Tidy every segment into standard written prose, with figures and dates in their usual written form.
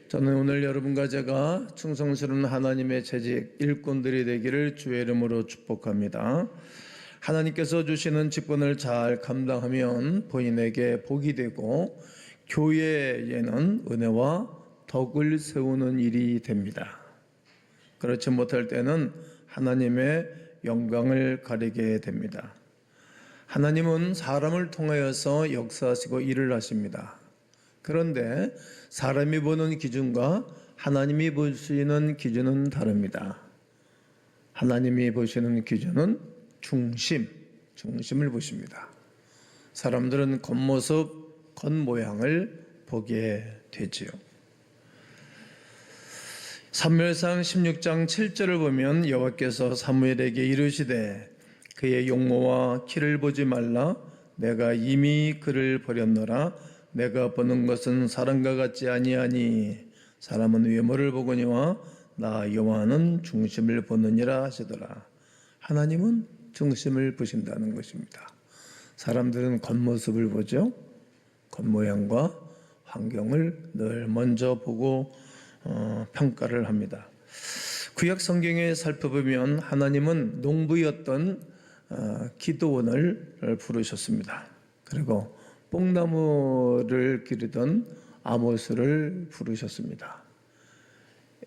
저는 오늘 여러분과 제가 충성스러운 하나님의 재직 일꾼들이 되기를 주의 이름으로 축복합니다. 하나님께서 주시는 직분을 잘 감당하면 본인에게 복이 되고 교회에는 은혜와 덕을 세우는 일이 됩니다. 그렇지 못할 때는 하나님의 영광을 가리게 됩니다. 하나님은 사람을 통하여서 역사하시고 일을 하십니다. 그런데 사람이 보는 기준과 하나님이 보시는 기준은 다릅니다. 하나님이 보시는 기준은 중심을 보십니다. 사람들은 겉모습, 겉모양을 보게 되지요. 사무엘상 16장 7절을 보면 여호와께서 사무엘에게 이르시되 그의 용모와 키를 보지 말라. 내가 이미 그를 버렸노라. 내가 보는 것은 사람과 같지 아니하니 사람은 외모를 보거니와 나 여호와는 중심을 보느니라 하시더라. 하나님은 중심을 보신다는 것입니다. 사람들은 겉모습을 보죠. 겉모양과 환경을 늘 먼저 보고 평가를 합니다. 구약 성경에 살펴보면 하나님은 농부였던 기드온을 부르셨습니다. 그리고 뽕나무를 기르던 아모스를 부르셨습니다.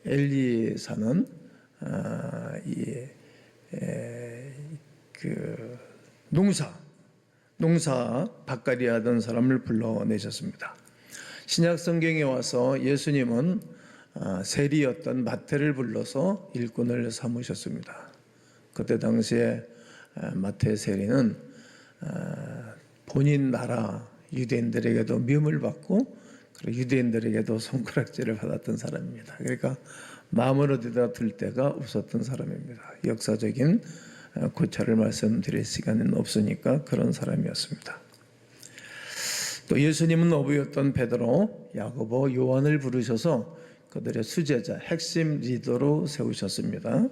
엘리사는 농사 밭갈이 하던 사람을 불러내셨습니다. 신약 성경에 와서 예수님은 세리였던 마태를 불러서 일꾼을 삼으셨습니다. 그때 당시에 마태 세리는 본인 나라 유대인들에게도 미움을 받고 그리고 유대인들에게도 손가락질을 받았던 사람입니다. 그러니까 마음을 어디다 둘 데가 없었던 사람입니다. 역사적인 고찰을 말씀드릴 시간은 없으니까 그런 사람이었습니다. 또 예수님은 어부였던 베드로, 야고보, 요한을 부르셔서 그들의 수제자, 핵심 리더로 세우셨습니다.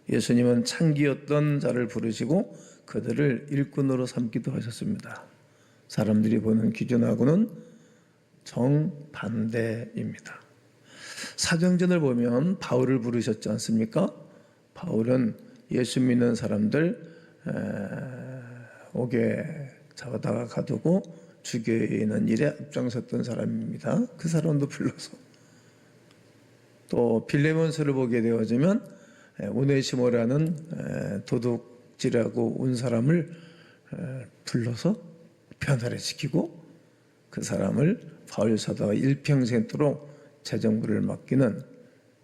예수님은 창기였던 자를 부르시고 그들을 일꾼으로 삼기도 하셨습니다. 사람들이 보는 기준하고는 정반대입니다. 사도행전을 보면 바울을 부르셨지 않습니까? 바울은 예수 믿는 사람들 옥에 잡아다가 가두고 죽이는 일에 앞장섰던 사람입니다. 그 사람도 불러서 또 빌레몬서를 보게 되어지면 오네시모라는 도둑질하고 온 사람을 불러서 변화를 시키고 그 사람을 바울 사도가 일평생토록 재정부를 맡기는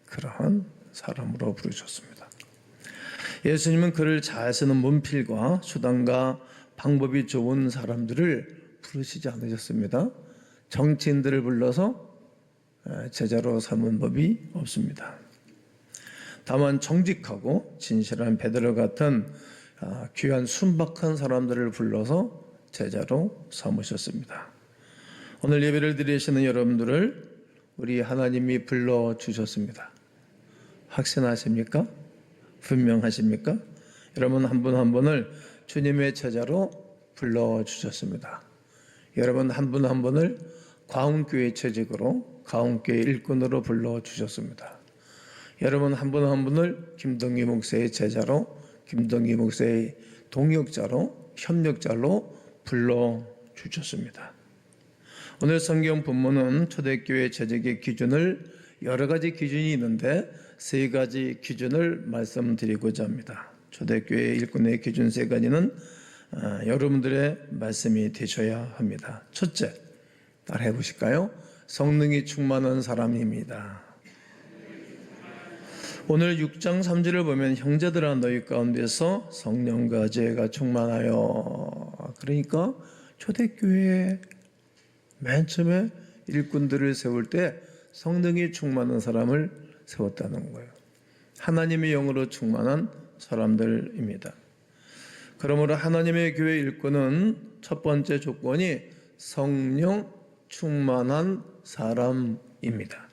그러한 사람으로 부르셨습니다. 예수님은 그를 잘 쓰는 문필과 수단과 방법이 좋은 사람들을 부르시지 않으셨습니다. 정치인들을 불러서 제자로 삼은 법이 없습니다. 다만 정직하고 진실한 베드로 같은 귀한 순박한 사람들을 불러서 제자로 삼으셨습니다. 오늘 예배를 드리시는 여러분들을 우리 하나님이 불러주셨습니다. 확신하십니까? 분명하십니까? 여러분 한 분 한 분을 주님의 제자로 불러주셨습니다. 여러분 한 분 한 분을 광운교회 재직으로 광운교회 일꾼으로 불러주셨습니다. 여러분 한 분 한 분을 김동기 목사의 제자로 김동기 목사의 동역자로 협력자로 불러주셨습니다. 오늘 성경 본문은 초대교회 재직의 기준을 여러 가지 기준이 있는데 세 가지 기준을 말씀드리고자 합니다. 초대교회 일꾼의 기준 세 가지는 여러분들의 말씀이 되셔야 합니다. 첫째, 따라해 보실까요? 성령이 충만한 사람입니다. 오늘 6장 3절을 보면 형제들아 너희 가운데서 성령과 지혜가 충만하여, 그러니까 초대교회에 맨 처음에 일꾼들을 세울 때 성령이 충만한 사람을 세웠다는 거예요. 하나님의 영으로 충만한 사람들입니다. 그러므로 하나님의 교회 일꾼은 첫 번째 조건이 성령 충만한 사람입니다.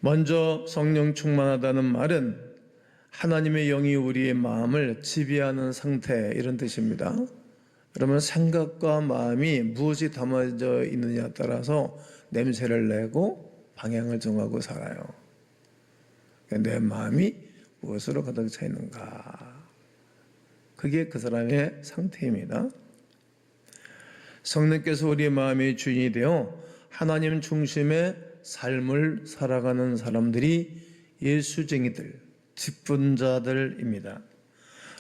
먼저 성령 충만하다는 말은 하나님의 영이 우리의 마음을 지배하는 상태, 이런 뜻입니다. 그러면 생각과 마음이 무엇이 담아져 있느냐에 따라서 냄새를 내고 방향을 정하고 살아요. 내 마음이 무엇으로 가득 차 있는가, 그게 그 사람의 상태입니다. 성령께서 우리의 마음의 주인이 되어 하나님 중심의 삶을 살아가는 사람들이 예수쟁이들, 직분자들입니다.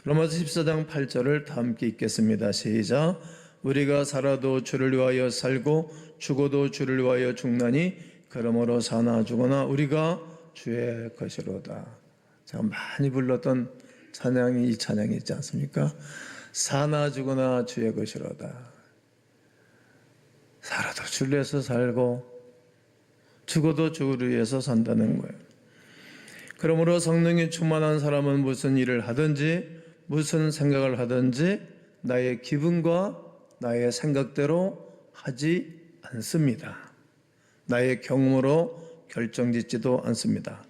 로마서 14장 8절을 다 함께 읽겠습니다. 시작. 우리가 살아도 주를 위하여 살고 죽어도 주를 위하여 죽나니 그러므로 사나 죽거나 우리가 주의 것이로다. 제가 많이 불렀던 찬양이 이 찬양이 있지 않습니까? 사나 죽거나 주의 것이로다. 살아도 주를 위해서 살고 죽어도 주를 위해서 산다는 거예요. 그러므로 성령이 충만한 사람은 무슨 일을 하든지 무슨 생각을 하든지 나의 기분과 나의 생각대로 하지 않습니다. 나의 경험으로 결정짓지도 않습니다.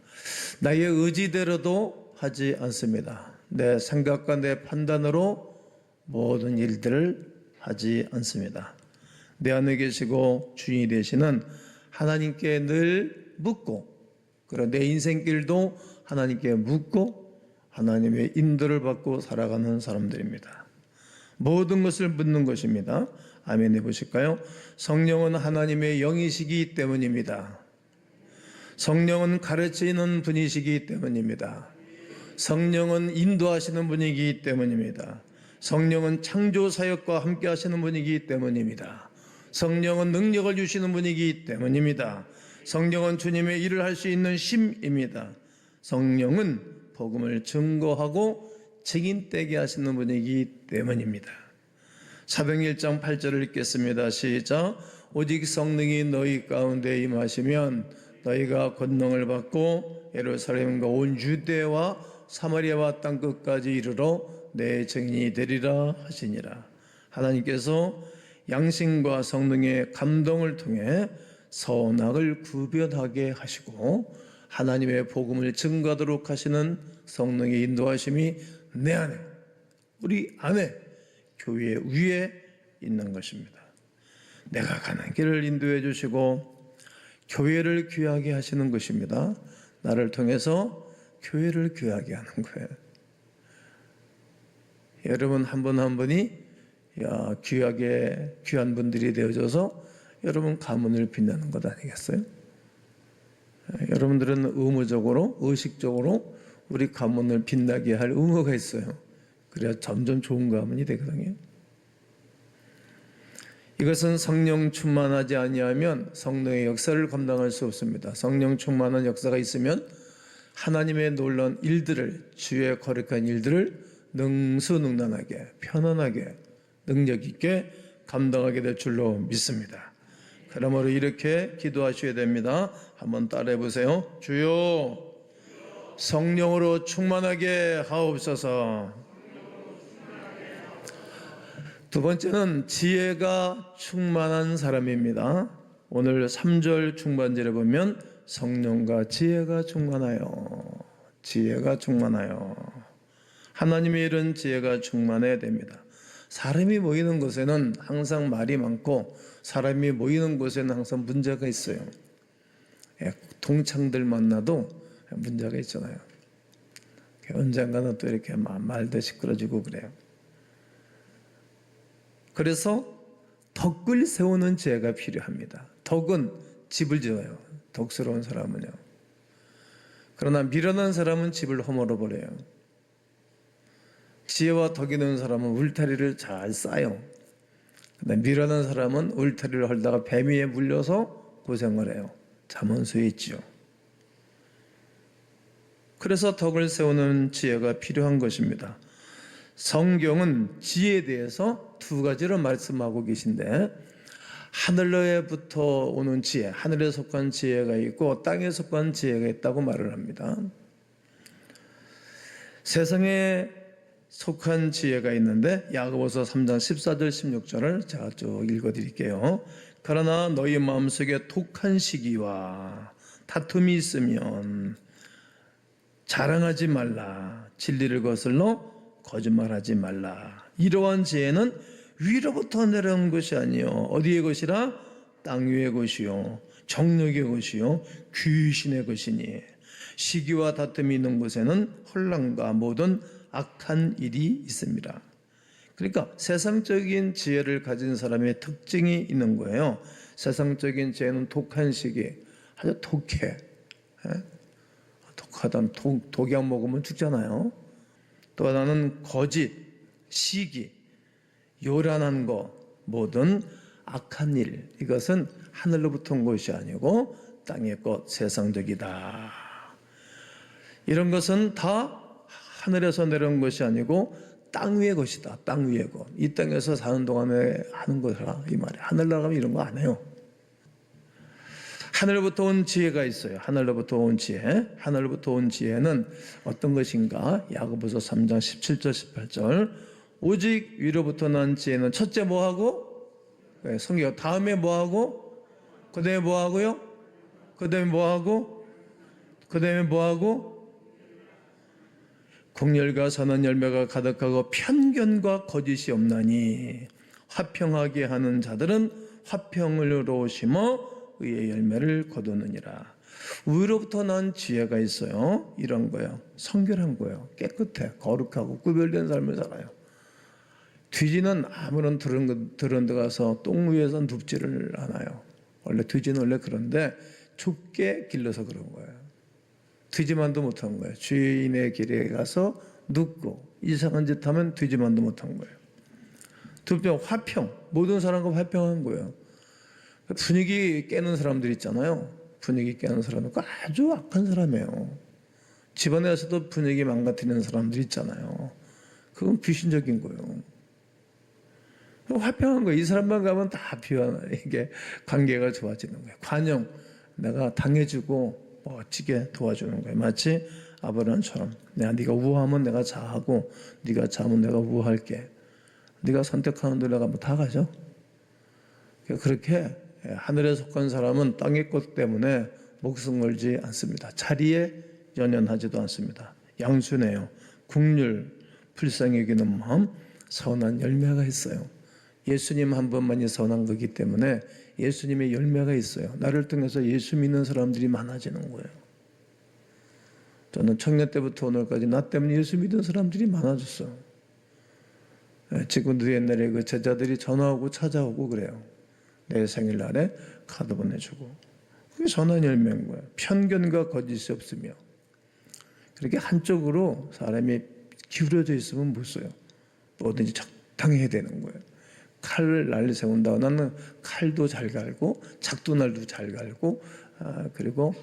나의 의지대로도 하지 않습니다. 내 생각과 내 판단으로 모든 일들을 하지 않습니다. 내 안에 계시고 주인이 되시는 하나님께 늘 묻고, 그리고 내 인생길도 하나님께 묻고 하나님의 인도를 받고 살아가는 사람들입니다. 모든 것을 묻는 것입니다. 아멘 해보실까요? 성령은 하나님의 영이시기 때문입니다. 성령은 가르치는 분이시기 때문입니다. 성령은 인도하시는 분이기 때문입니다. 성령은 창조사역과 함께 하시는 분이기 때문입니다. 성령은 능력을 주시는 분이기 때문입니다. 성령은 주님의 일을 할 수 있는 심입니다. 성령은 복음을 증거하고 증인되게 하시는 분이기 때문입니다. 사도행전 1장 8절을 읽겠습니다. 시작. 오직 성령이 너희 가운데 임하시면 너희가 권능을 받고 예루살렘과 온 유대와 사마리아와 땅끝까지 이르러 내 증인이 되리라 하시니라. 하나님께서 양심과 성령의 감동을 통해 선악을 구별하게 하시고 하나님의 복음을 증거하도록 하시는 성령의 인도하심이 내 안에, 우리 안에, 교회 위에 있는 것입니다. 내가 가는 길을 인도해 주시고 교회를 귀하게 하시는 것입니다. 나를 통해서 교회를 귀하게 하는 거예요. 여러분 한 분 한 분이 귀하게 귀한 분들이 되어져서 여러분 가문을 빛내는 것 아니겠어요? 여러분들은 의무적으로, 의식적으로 우리 가문을 빛나게 할 의무가 있어요. 그래야 점점 좋은 가문이 되거든요. 이것은 성령 충만하지 아니하면 성령의 역사를 감당할 수 없습니다. 성령 충만한 역사가 있으면 하나님의 놀라운 일들을, 주의 거룩한 일들을 능수능란하게, 편안하게, 능력 있게 감당하게 될 줄로 믿습니다. 그러므로 이렇게 기도하셔야 됩니다. 한번 따라해 보세요. 주여, 성령으로 충만하게 하옵소서. 두 번째는 지혜가 충만한 사람입니다. 오늘 3절 중반절에 보면 성령과 지혜가 충만하여, 지혜가 충만하여. 하나님의 일은 지혜가 충만해야 됩니다. 사람이 모이는 곳에는 항상 말이 많고 사람이 모이는 곳에는 항상 문제가 있어요. 동창들 만나도 문제가 있잖아요. 언젠가는 또 이렇게 말도 시끄러지고 그래요. 그래서 덕을 세우는 지혜가 필요합니다. 덕은 집을 지어요. 덕스러운 사람은요. 그러나 미련한 사람은 집을 허물어 버려요. 지혜와 덕이 있는 사람은 울타리를 잘 쌓아요. 미련한 사람은 울타리를 헐다가 뱀이에 물려서 고생을 해요. 잠원수에 있지요. 그래서 덕을 세우는 지혜가 필요한 것입니다. 성경은 지혜에 대해서 두 가지로 말씀하고 계신데, 하늘로부터 오는 지혜, 하늘에 속한 지혜가 있고 땅에 속한 지혜가 있다고 말을 합니다. 세상에 속한 지혜가 있는데 야고보서 3장 14절 16절을 제가 쭉 읽어드릴게요. 그러나 너희 마음속에 독한 시기와 다툼이 있으면 자랑하지 말라. 진리를 거슬러 거짓말하지 말라. 이러한 지혜는 위로부터 내려온 것이 아니요 어디의 것이라? 땅 위의 것이요 정욕의 것이요 귀신의 것이니 시기와 다툼이 있는 곳에는 혼란과 모든 악한 일이 있습니다. 그러니까 세상적인 지혜를 가진 사람의 특징이 있는 거예요. 세상적인 지혜는 독한 시기, 아주 독해. 독하다. 독약 먹으면 죽잖아요. 또 하나는 거짓, 시기, 요란한 거, 모든 악한 일. 이것은 하늘로부터 온 것이 아니고 땅의 것, 세상적이다. 이런 것은 다 하늘에서 내려온 것이 아니고 땅 위의 것이다. 땅 위의 것. 이 땅에서 사는 동안에 하는 거라 이 말이에요. 하늘 나가면 이런 거 안 해요. 하늘로부터 온 지혜가 있어요. 하늘로부터 온 지혜. 하늘로부터 온 지혜는 어떤 것인가? 야고보서 3장 17절 18절. 오직 위로부터 난 지혜는 첫째 뭐하고? 성경 다음에 뭐하고? 그 다음에 뭐하고요? 그 다음에 뭐하고? 그 다음에 뭐하고? 공렬과 선한 열매가 가득하고 편견과 거짓이 없나니 화평하게 하는 자들은 화평으로 심어 의의 열매를 거두느니라. 위로부터 난 지혜가 있어요. 이런 거예요. 성결한 거예요. 깨끗해, 거룩하고 구별된 삶을 살아요. 돼지는 아무런 들은 데 가서 똥 위에서 눕지를 않아요. 원래 돼지는 원래 그런데 좁게 길러서 그런 거예요. 돼지만도 못한 거예요. 주인의 길에 가서 눕고 이상한 짓 하면 돼지만도 못한 거예요. 두 번째 화평. 모든 사람과 화평한 거예요. 분위기 깨는 사람들 있잖아요. 분위기 깨는 사람은 아주 악한 사람이에요. 집안에서도 분위기 망가뜨리는 사람들 있잖아요. 그건 귀신적인 거예요. 화평한 거예요. 이 사람만 가면 다 이게 관계가 좋아지는 거예요. 관용. 내가 당해주고 멋지게 도와주는 거예요. 마치 아브라함처럼 네가 우하면 내가 자하고 네가 자면 내가 우할게. 네가 선택하는 대로 내가 다 가죠. 그렇게 하늘에 속한 사람은 땅의 것 때문에 목숨 걸지 않습니다. 자리에 연연하지도 않습니다. 양순해요. 국률, 불쌍히 여기는 마음, 선한 열매가 있어요. 예수님 한 번만이 선한 거기 때문에 예수님의 열매가 있어요. 나를 통해서 예수 믿는 사람들이 많아지는 거예요. 저는 청년 때부터 오늘까지 나 때문에 예수 믿는 사람들이 많아졌어요. 지금도 옛날에 그 제자들이 전화오고 찾아오고 그래요. 내 생일날에 카드 보내주고. 그게 선한 열매인 거예요. 편견과 거짓이 없으며. 그렇게 한쪽으로 사람이 기울어져 있으면 못 써요. 뭐든지 적당히 해야 되는 거예요. 칼을 날리 세운다. 나는 칼도 잘 갈고 작두날도 잘 갈고 그리고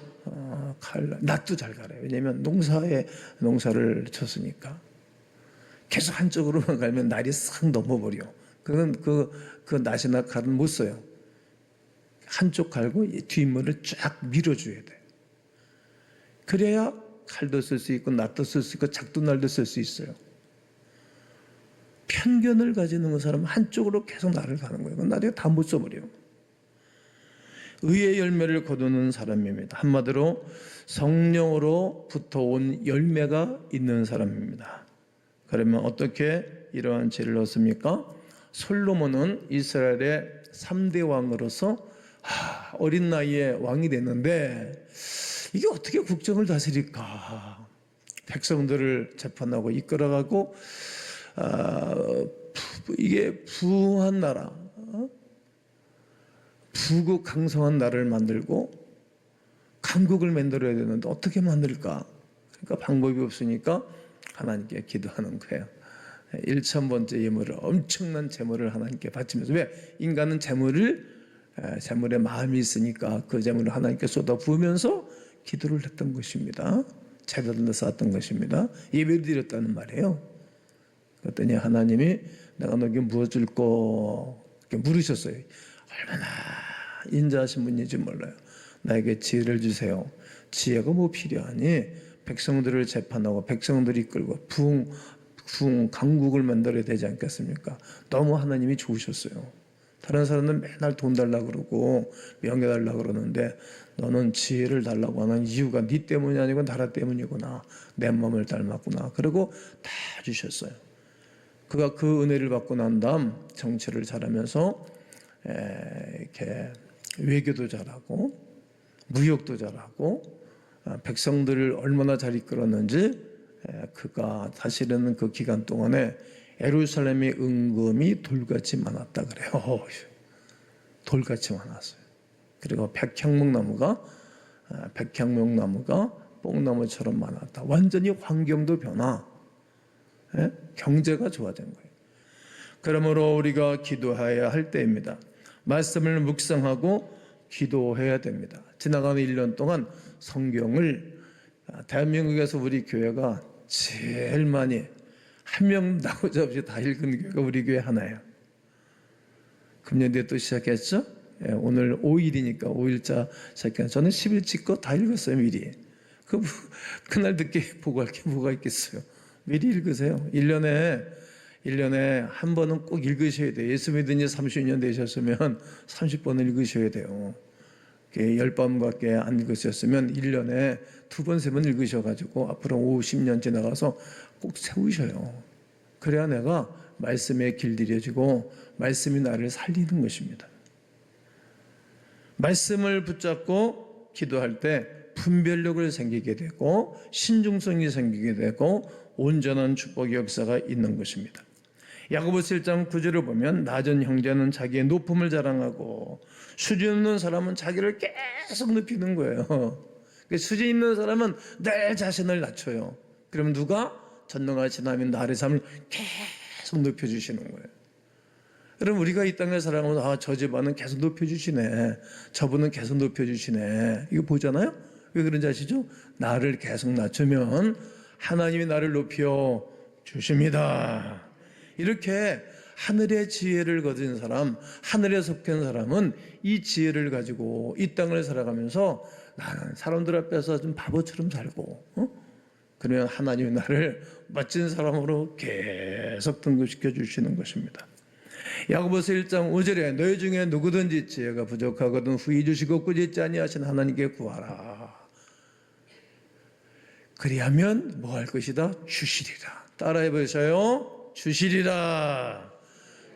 낫도 잘 갈아요. 왜냐하면 농사를 쳤으니까. 계속 한쪽으로만 갈면 날이 싹 넘어버려. 그건 그 낫이나 칼은 못 써요. 한쪽 갈고 뒷물을 쫙 밀어줘야 돼. 그래야 칼도 쓸 수 있고 낫도 쓸 수 있고 작두날도 쓸 수 있어요. 편견을 가지는 사람은 한쪽으로 계속 나를 가는 거예요. 나중에 다 못 써버려요. 의의 열매를 거두는 사람입니다. 한마디로 성령으로부터 온 열매가 있는 사람입니다. 그러면 어떻게 이러한 지혜를 얻습니까? 솔로몬은 이스라엘의 3대 왕으로서 어린 나이에 왕이 됐는데 이게 어떻게 국정을 다스릴까? 백성들을 재판하고 이끌어가고 이게 부한 나라, 부국 강성한 나라를 만들고 강국을 만들어야 되는데 어떻게 만들까? 그러니까 방법이 없으니까 하나님께 기도하는 거예요. 1000번째 예물을 엄청난 재물을 하나님께 바치면서 왜? 인간은 재물에 마음이 있으니까 그 재물을 하나님께 쏟아 부으면서 기도를 했던 것입니다. 제단을 쌓았던 것입니다. 예배를 드렸다는 말이에요. 그랬더니 하나님이 내가 너에게 무엇 줄 거? 이렇게 물으셨어요. 얼마나 인자하신 분인지 몰라요. 나에게 지혜를 주세요. 지혜가 뭐 필요하니? 백성들을 재판하고 백성들을 이끌고 강국을 만들어야 되지 않겠습니까? 너무 하나님이 좋으셨어요. 다른 사람들은 맨날 돈 달라고 그러고 명예 달라고 그러는데 너는 지혜를 달라고 하는 이유가 네 때문이 아니고 나라 때문이구나. 내 마음을 닮았구나. 그리고 다 주셨어요. 그가 그 은혜를 받고 난 다음 정치를 잘하면서 이렇게 외교도 잘하고 무역도 잘하고 백성들을 얼마나 잘 이끌었는지 그가 사실은 그 기간 동안에 예루살렘의 은금이 돌같이 많았다 그래요. 돌같이 많았어요. 그리고 백향목나무가 뽕나무처럼 많았다. 완전히 환경도 변화, 경제가 좋아진 거예요. 그러므로 우리가 기도해야 할 때입니다. 말씀을 묵상하고 기도해야 됩니다. 지나가는 1년 동안 성경을 대한민국에서 우리 교회가 제일 많이 한 명 나오자 없이 다 읽은 교회가 우리 교회 하나예요. 금년 뒤에 또 시작했죠? 오늘 5일이니까 5일자 시작했어요. 저는 10일 거 다 읽었어요, 미리. 그날 늦게 보고 할 게 뭐가 있겠어요. 미리 읽으세요. 1년에 한 번은 꼭 읽으셔야 돼요. 예수 믿은 지 30년 되셨으면 30번을 읽으셔야 돼요. 10번밖에 안 읽으셨으면 1년에 2번, 3번 읽으셔가지고 앞으로 50년 지나가서 꼭 세우셔요. 그래야 내가 말씀에 길들여지고 말씀이 나를 살리는 것입니다. 말씀을 붙잡고 기도할 때 분별력을 생기게 되고 신중성이 생기게 되고 온전한 축복의 역사가 있는 것입니다. 야고보서 1장 9절을 보면 낮은 형제는 자기의 높음을 자랑하고 수준 있는 사람은 자기를 계속 높이는 거예요. 수준 있는 사람은 내 자신을 낮춰요. 그럼 누가? 전능하신 하나님 나를 삶을 계속 높여주시는 거예요. 그럼 우리가 이 땅에 살아가면서 저 집안은 계속 높여주시네, 저분은 계속 높여주시네, 이거 보잖아요. 왜 그런지 아시죠? 나를 계속 낮추면 하나님이 나를 높여 주십니다. 이렇게 하늘의 지혜를 거둔 사람, 하늘에 속한 사람은 이 지혜를 가지고 이 땅을 살아가면서 나는 사람들 앞에서 좀 바보처럼 살고, 그러면 하나님이 나를 멋진 사람으로 계속 등급시켜 주시는 것입니다. 야고보서 1장 5절에 너희 중에 누구든지 지혜가 부족하거든 후히 주시고 꾸짖지 아니하신 하나님께 구하라. 그리하면 뭐 할 것이다? 주시리라. 따라해 보세요. 주시리라.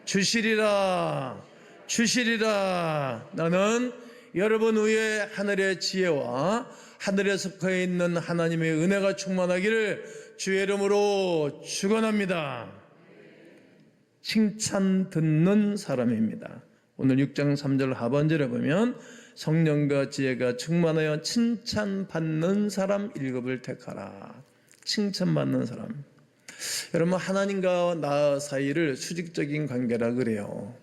주시리라. 주시리라. 나는 여러분 위에 하늘의 지혜와 하늘에 속해 있는 하나님의 은혜가 충만하기를 주의 이름으로 축원합니다. 칭찬 듣는 사람입니다. 오늘 6장 3절 하반절에 보면 성령과 지혜가 충만하여 칭찬받는 사람 1급을 택하라. 칭찬받는 사람. 여러분 하나님과 나 사이를 수직적인 관계라 그래요.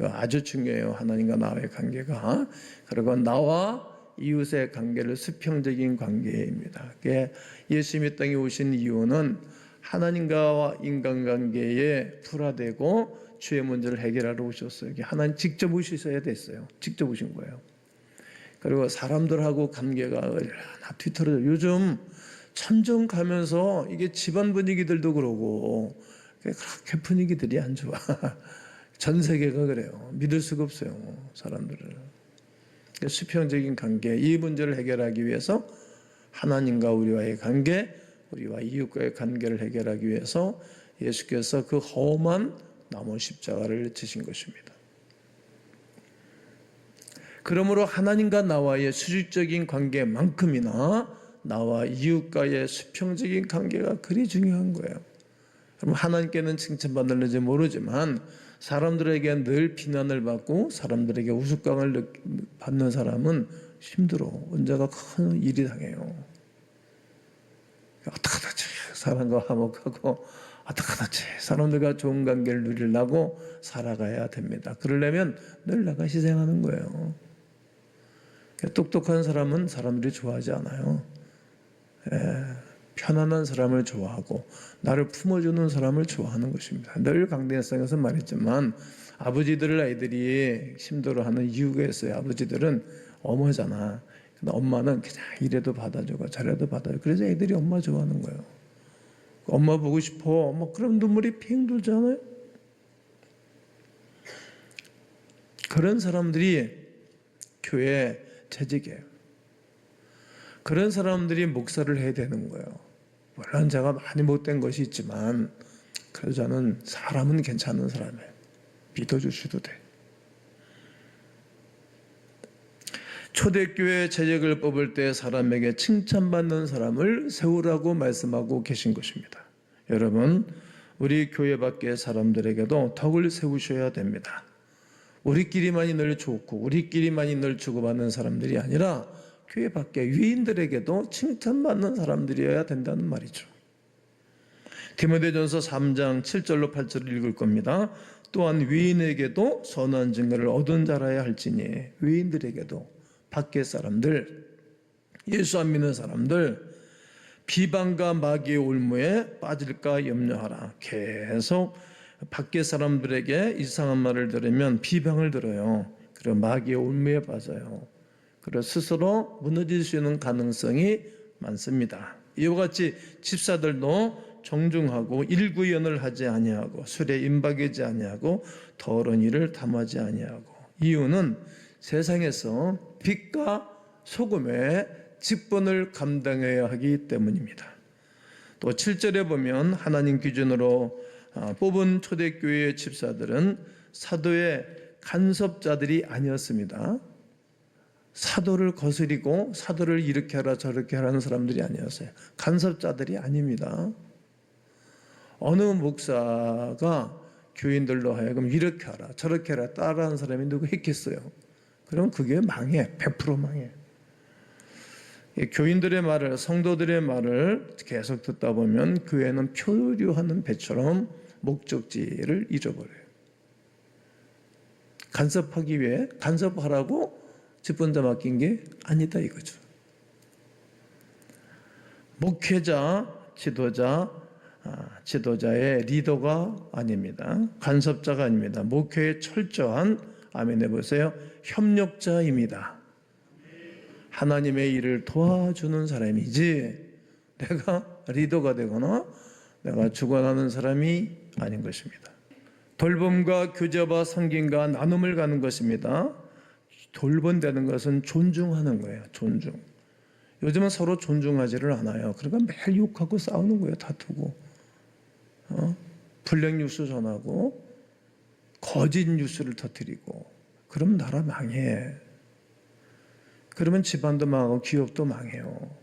아주 중요해요. 하나님과 나의 관계가. 그리고 나와 이웃의 관계를 수평적인 관계입니다. 예수님이 땅에 오신 이유는 하나님과 인간관계에 풀화되고 주의 문제를 해결하러 오셨어요. 하나님 직접 오셔야 됐어요. 직접 오신 거예요. 그리고 사람들하고 관계가 얼마나 뒤틀어져. 요즘 점점 가면서 이게 집안 분위기들도 그러고 그렇게 분위기들이 안 좋아. 전 세계가 그래요. 믿을 수가 없어요. 사람들을. 수평적인 관계, 이 문제를 해결하기 위해서 하나님과 우리와의 관계, 우리와 이웃과의 관계를 해결하기 위해서 예수께서 그 험한 나무 십자가를 지신 것입니다. 그러므로 하나님과 나와의 수직적인 관계만큼이나 나와 이웃과의 수평적인 관계가 그리 중요한 거예요. 그럼 하나님께는 칭찬받을지 모르지만 사람들에게 늘 비난을 받고 사람들에게 우스꽝을 받는 사람은 힘들어. 언제가 큰 일이 당해요. 어떡하다지 사람과 화목하고 어떡하다지 사람들과 좋은 관계를 누리려고 살아가야 됩니다. 그러려면 늘 내가 희생하는 거예요. 똑똑한 사람은 사람들이 좋아하지 않아요. 편안한 사람을 좋아하고 나를 품어주는 사람을 좋아하는 것입니다. 늘 강대상에서 말했지만 아버지들을 아이들이 힘들어하는 이유가 있어요. 아버지들은 엄마잖아. 근데 엄마는 그냥 이래도 받아주고 저래도 받아주고 그래서 애들이 엄마 좋아하는 거예요. 엄마 보고 싶어. 그럼 눈물이 핑 돌잖아요. 그런 사람들이 교회 재직이에요. 그런 사람들이 목사를 해야 되는 거예요. 물론 제가 많이 못된 것이 있지만 그래도 저는 사람은 괜찮은 사람이에요. 믿어주셔도 돼. 초대교회 재직을 뽑을 때 사람에게 칭찬받는 사람을 세우라고 말씀하고 계신 것입니다. 여러분, 우리 교회 밖의 사람들에게도 덕을 세우셔야 됩니다. 우리끼리만이 늘 좋고 우리끼리만이 늘 주고받는 사람들이 아니라 교회 밖의 위인들에게도 칭찬받는 사람들이어야 된다는 말이죠. 디모데전서 3장 7절로 8절을 읽을 겁니다. 또한 위인에게도 선한 증거를 얻은 자라야 할지니, 위인들에게도 밖의 사람들, 예수 안 믿는 사람들, 비방과 마귀의 올무에 빠질까 염려하라. 계속 밖의 사람들에게 이상한 말을 들으면 비방을 들어요. 그리고 마귀의 올무에 빠져요. 그리고 스스로 무너질 수 있는 가능성이 많습니다. 이와 같이 집사들도 정중하고 일구연을 하지 아니하고 술에 임박이지 아니하고 더러운 일을 담하지 아니하고, 이유는 세상에서 빛과 소금의 직분을 감당해야 하기 때문입니다. 또 7절에 보면 하나님 기준으로 뽑은 초대교회의 집사들은 사도의 간섭자들이 아니었습니다. 사도를 거스리고 사도를 이렇게 하라 저렇게 하라는 사람들이 아니었어요. 간섭자들이 아닙니다. 어느 목사가 교인들로 하여금 이렇게 하라 저렇게 하라 따라하는 사람이 누구 있겠어요? 그럼 그게 망해. 100% 망해. 교인들의 말을, 성도들의 말을 계속 듣다 보면 교회는 표류하는 배처럼 목적지를 잊어버려요. 간섭하기 위해 간섭하라고 직분자 맡긴 게 아니다 이거죠. 목회자, 지도자의 리더가 아닙니다. 간섭자가 아닙니다. 목회의 철저한, 아멘 해보세요, 협력자입니다. 하나님의 일을 도와주는 사람이지 내가 리더가 되거나 내가 주관하는 사람이 아닌 것입니다. 돌봄과 교제와 섬김과 나눔을 가는 것입니다. 돌본다는 것은 존중하는 거예요. 존중. 요즘은 서로 존중하지를 않아요. 그러니까 매일 욕하고 싸우는 거예요. 다투고 불량 뉴스 전하고 거짓 뉴스를 터뜨리고, 그럼 나라 망해. 그러면 집안도 망하고 기업도 망해요.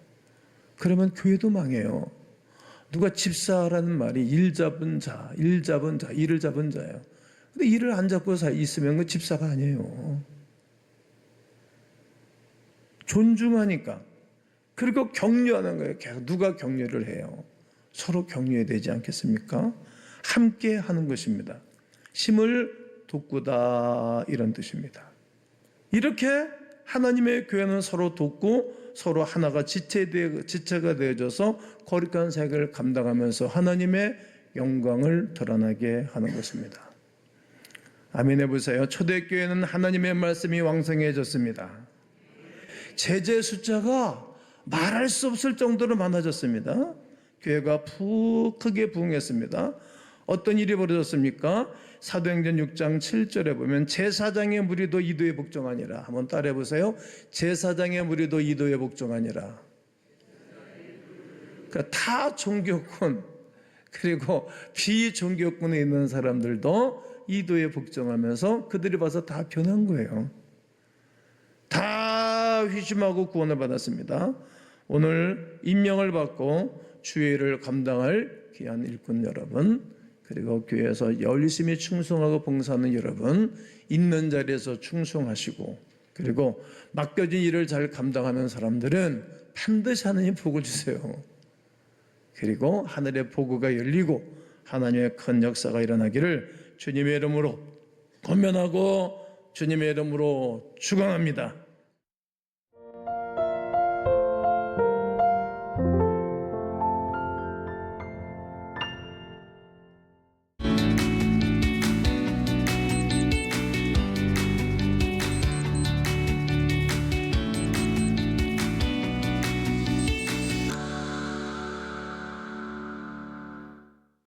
그러면 교회도 망해요. 누가 집사라는 말이 일을 잡은 자예요. 근데 일을 안 잡고 있으면 그 집사가 아니에요. 존중하니까. 그리고 격려하는 거예요. 계속 누가 격려를 해요? 서로 격려해야 되지 않겠습니까? 함께 하는 것입니다. 힘을 돋구다, 이런 뜻입니다. 이렇게 하나님의 교회는 서로 돕고 서로 하나가 지체가 되어져서 거룩한 사역을 감당하면서 하나님의 영광을 드러나게 하는 것입니다. 아멘 해보세요. 초대교회는 하나님의 말씀이 왕성해졌습니다. 제자 숫자가 말할 수 없을 정도로 많아졌습니다. 교회가 크게 부흥했습니다. 어떤 일이 벌어졌습니까? 사도행전 6장 7절에 보면 제사장의 무리도 이도에 복종하니라. 한번 따라해 보세요. 제사장의 무리도 이도에 복종하니라. 그러니까 다 종교권, 그리고 비종교권에 있는 사람들도 이도에 복종하면서 그들이 봐서 다 변한 거예요. 다 회심하고 구원을 받았습니다. 오늘 임명을 받고 주의 일을 감당할 귀한 일꾼 여러분, 그리고 교회에서 열심히 충성하고 봉사하는 여러분, 있는 자리에서 충성하시고, 그리고 맡겨진 일을 잘 감당하는 사람들은 반드시 하나님 복을 주세요. 그리고 하늘의 보고가 열리고 하나님의 큰 역사가 일어나기를 주님의 이름으로 권면하고 주님의 이름으로 축원합니다.